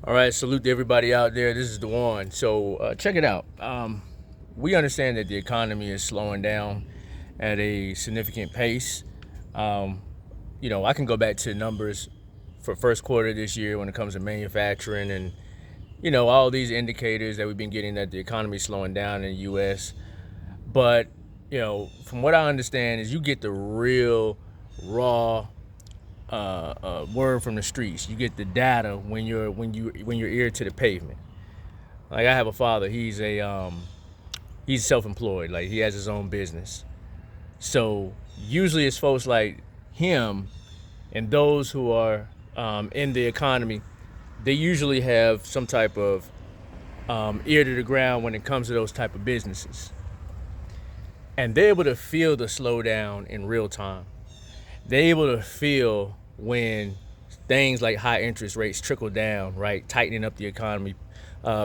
All right, salute to everybody out there. This is Dewan. So check it out. We understand that the economy is slowing down at a significant pace. Um, I can go back to numbers for first quarter this year when it comes to manufacturing and all these indicators that we've been getting that the economy is slowing down in the U.S. But from what I understand, is you get the real raw word from the streets. You get the data when you're ear to the pavement. Like I have a father. He's self-employed. Like he has his own business. So usually it's folks like him and those who are in the economy. They usually have some type of ear to the ground when it comes to those type of businesses, and they're able to feel the slowdown in real time. They're able to feel when things like high interest rates trickle down, right? Tightening up the economy.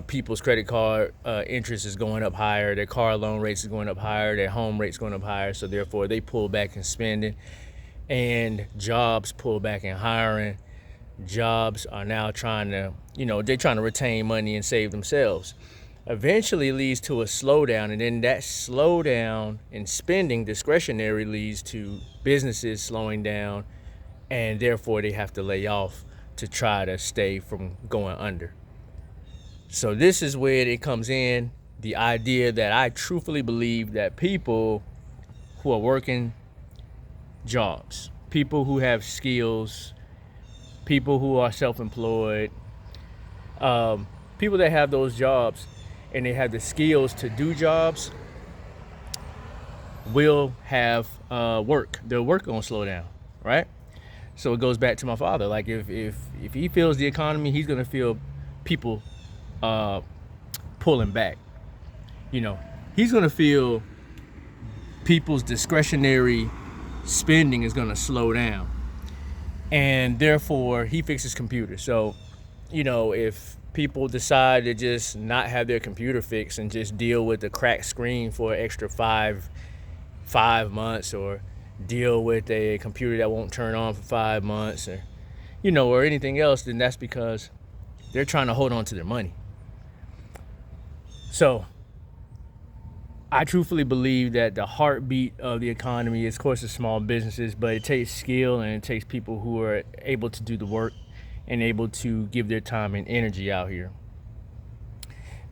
People's credit card interest is going up higher. Their car loan rates is going up higher. Their home rates going up higher. So therefore, they pull back in spending, and jobs pull back in hiring. Jobs are now trying to, they're trying to retain money and save themselves. Eventually leads to a slowdown, and then that slowdown in spending discretionary leads to businesses slowing down, and therefore they have to lay off to try to stay from going under. So this is where it comes in, the idea that I truthfully believe that people who are working jobs, people who have skills, people who are self-employed, people that have those jobs and they have the skills to do jobs will have work. Their work gonna slow down, right? So it goes back to my father. Like if he feels the economy, he's gonna feel people pulling back. He's gonna feel people's discretionary spending is gonna slow down, and therefore he fixes computers. So, if people decide to just not have their computer fixed and just deal with the cracked screen for an extra five months, or deal with a computer that won't turn on for 5 months, or anything else, then that's because they're trying to hold on to their money. So I truthfully believe that the heartbeat of the economy is, of course, the small businesses, but it takes skill and it takes people who are able to do the work and able to give their time and energy out here.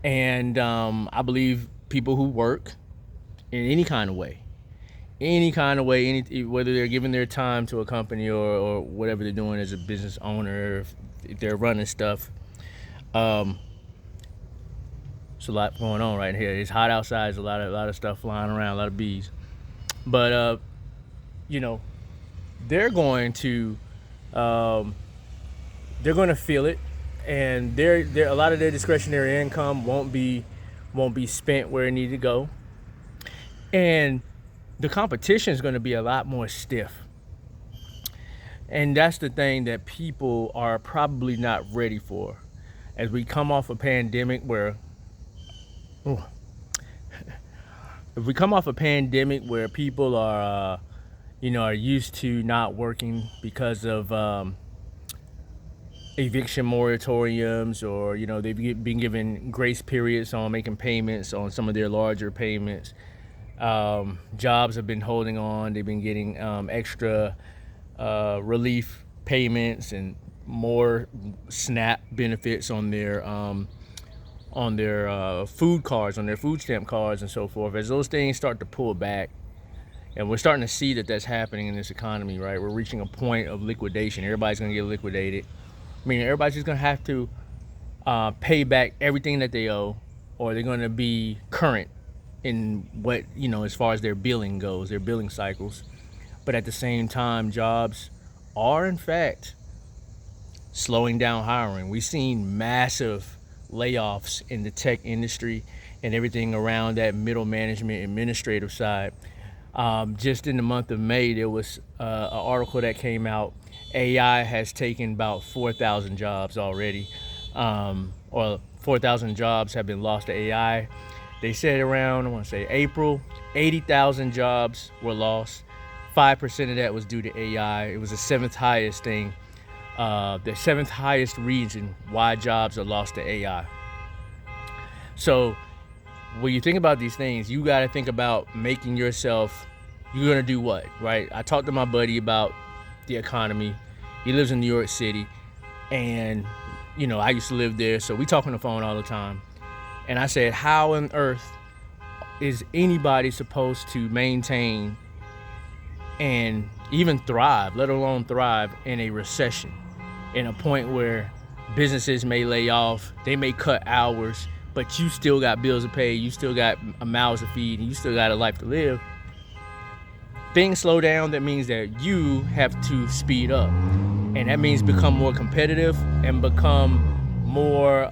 And I believe people who work in any kind of way, whether they're giving their time to a company or whatever they're doing as a business owner, if they're running stuff. It's a lot going on right here. It's hot outside. There's a lot of stuff flying around, a lot of bees. But they're going to feel it, and they're a lot of their discretionary income won't be spent where it needs to go, and the competition is going to be a lot more stiff. And that's the thing that people are probably not ready for, as we come off a pandemic where if we come off a pandemic where people are used to not working because of eviction moratoriums, or they've been given grace periods on making payments on some of their larger payments. Jobs have been holding on. They've been getting extra relief payments and more SNAP benefits on their food cards, on their food stamp cards, and so forth. As those things start to pull back, and we're starting to see that that's happening in this economy, right? We're reaching a point of liquidation. Everybody's going to get liquidated. I mean, everybody's just going to have to pay back everything that they owe, or they're going to be current in what, as far as their billing goes, their billing cycles. But at the same time, jobs are, in fact, slowing down hiring. We've seen massive layoffs in the tech industry and everything around that middle management administrative side. Just in the month of May, there was an article that came out. AI has taken about 4,000 jobs already, or 4,000 jobs have been lost to AI. They said around, I want to say April, 80,000 jobs were lost. 5% of that was due to AI. It was the seventh highest thing the seventh highest reason why jobs are lost to AI. So when you think about these things, you got to think about making yourself, you're going to do what, right? I talked to my buddy about the economy. He lives in New York City, and I used to live there, so we talk on the phone all the time. And I said, how on earth is anybody supposed to maintain and even thrive, let alone thrive, in a recession, in a point where businesses may lay off, they may cut hours, but you still got bills to pay, you still got mouths to feed, and you still got a life to live. Things slow down, that means that you have to speed up. And that means become more competitive and become more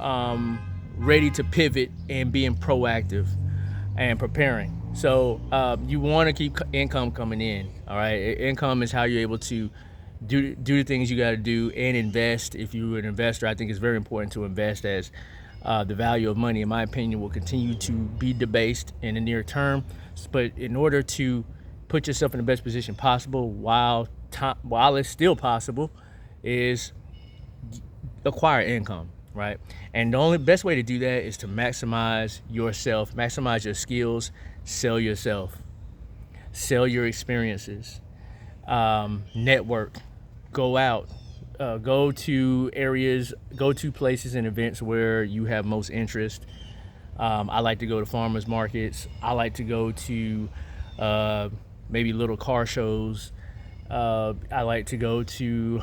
ready to pivot and being proactive and preparing. So you want to keep income coming in, all right? Income is how you're able to do the things you got to do and invest. If you're an investor, I think it's very important to invest, as the value of money, in my opinion, will continue to be debased in the near term. But in order to put yourself in the best position possible while it's still possible, is acquire income, right? And the only best way to do that is to maximize yourself, maximize your skills, sell yourself, sell your experiences, network, go out, go to areas, go to places and events where you have most interest. I like to go to farmers markets. I like to go to maybe little car shows. I like to go to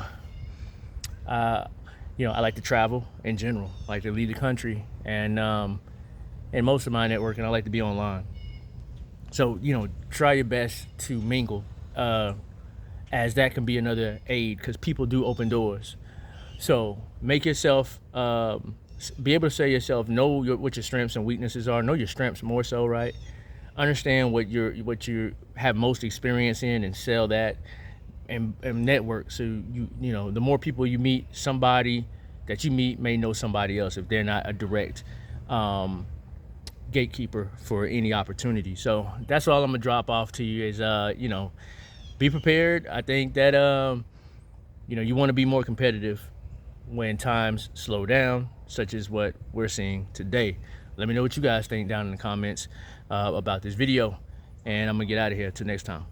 I like to travel in general. I like to leave the country, and most of my networking, I like to be online. So try your best to mingle, as that can be another aid, because people do open doors. So make yourself be able to say yourself, know what your strengths and weaknesses are. Know your strengths more so, right? Understand what you have most experience in, and sell that. And network. So the more people you meet, somebody that you meet may know somebody else if they're not a direct gatekeeper for any opportunity. So that's all I'm gonna drop off to you is be prepared. I think that you want to be more competitive when times slow down, such as what we're seeing today. Let me know what you guys think down in the comments about this video, and I'm gonna get out of here. Till next time.